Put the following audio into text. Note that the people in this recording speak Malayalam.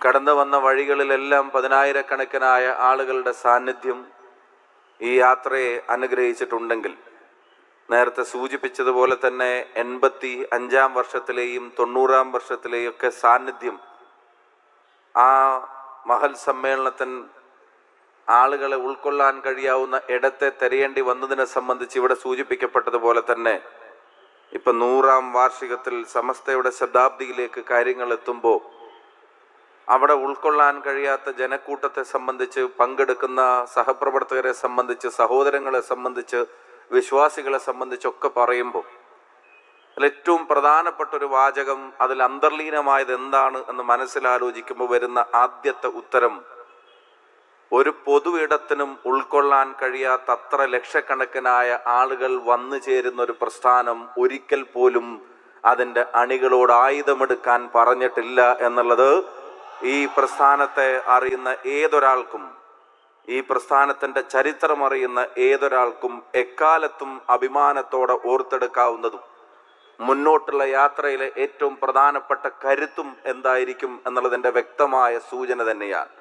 കടന്നു വന്ന വഴികളിലെല്ലാം പതിനായിരക്കണക്കിനായ ആളുകളുടെ സാന്നിധ്യം ഈ യാത്രയെ അനുഗ്രഹിച്ചിട്ടുണ്ടെങ്കിൽ, നേരത്തെ സൂചിപ്പിച്ചതുപോലെ തന്നെ 85-ാം വർഷത്തിലെയും 90-ാം വർഷത്തിലെയും ഒക്കെ സാന്നിധ്യം ആ മഹൽ സമ്മേളനത്തിന് ആളുകളെ ഉൾക്കൊള്ളാൻ കഴിയാവുന്ന ഇടത്തെ തിരയേണ്ടി വന്നതിനെ സംബന്ധിച്ച് ഇവിടെ സൂചിപ്പിക്കപ്പെട്ടതുപോലെ തന്നെ ഇപ്പം 100-ാം വാർഷികത്തിൽ സമസ്തയുടെ ശതാബ്ദിയിലേക്ക് കാര്യങ്ങൾ എത്തുമ്പോൾ അവിടെ ഉൾക്കൊള്ളാൻ കഴിയാത്ത ജനക്കൂട്ടത്തെ സംബന്ധിച്ച്, പങ്കെടുക്കുന്ന സഹപ്രവർത്തകരെ സംബന്ധിച്ച്, സഹോദരങ്ങളെ സംബന്ധിച്ച്, വിശ്വാസികളെ സംബന്ധിച്ചൊക്കെ പറയുമ്പോൾ അതിലേറ്റവും പ്രധാനപ്പെട്ട ഒരു വാചകം, അതിൽ അന്തർലീനമായത് എന്താണ് എന്ന് മനസ്സിലാലോചിക്കുമ്പോൾ വരുന്ന ആദ്യത്തെ ഉത്തരം, ഒരു പൊതു ഇടത്തിനും ഉൾക്കൊള്ളാൻ കഴിയാത്ത അത്ര ലക്ഷക്കണക്കിനായ ആളുകൾ വന്നു ചേരുന്ന ഒരു പ്രസ്ഥാനം ഒരിക്കൽ പോലും അതിൻ്റെ അണികളോട് ആയുധമെടുക്കാൻ പറഞ്ഞിട്ടില്ല എന്നുള്ളത് ഈ പ്രസ്ഥാനത്തെ അറിയുന്ന ഏതൊരാൾക്കും, ഈ പ്രസ്ഥാനത്തിൻ്റെ ചരിത്രം അറിയുന്ന ഏതൊരാൾക്കും എക്കാലത്തും അഭിമാനത്തോടെ ഓർത്തെടുക്കാവുന്നതും മുന്നോട്ടുള്ള യാത്രയിലെ ഏറ്റവും പ്രധാനപ്പെട്ട കരുത്തും എന്തായിരിക്കും എന്നുള്ളതിൻ്റെ വ്യക്തമായ സൂചന തന്നെയാണ്.